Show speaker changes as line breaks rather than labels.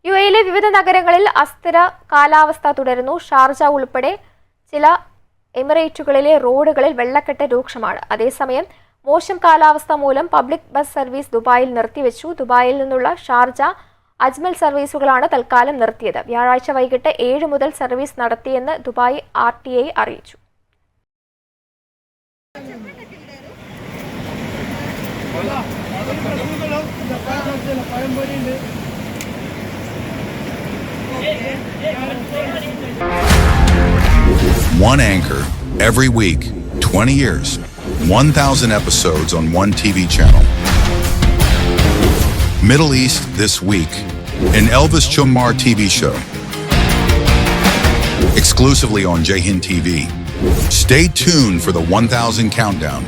യുഎയിലെ വിവിധ നഗരങ്ങളിൽ അസ്ഥിര കാലാവസ്ഥ തുടരുന്നു. ഷാർജ ഉൾപ്പെടെ ചില എമിറേറ്റുകളിലെ റോഡുകളിൽ വെള്ളക്കെട്ട് രൂക്ഷമാണ്. അതേസമയം മോശം കാലാവസ്ഥ മൂലം പബ്ലിക് ബസ് സർവീസ് ദുബായിൽ നിർത്തിവെച്ചു. ദുബായിൽ നിന്നുള്ള ഷാർജ, അജ്മൽ സർവീസുകളാണ് തൽക്കാലം നിർത്തിയത്. വ്യാഴാഴ്ച വൈകിട്ട് 7 മുതൽ സർവീസ് നടത്തിയെന്ന് ദുബായ് RTA അറിയിച്ചു.
One anchor every week, 20 years, 1,000 episodes on one TV channel. Middle East this week, an Elvis Chummar TV show. Exclusively on Jahin TV. Stay tuned for the 1,000 countdown.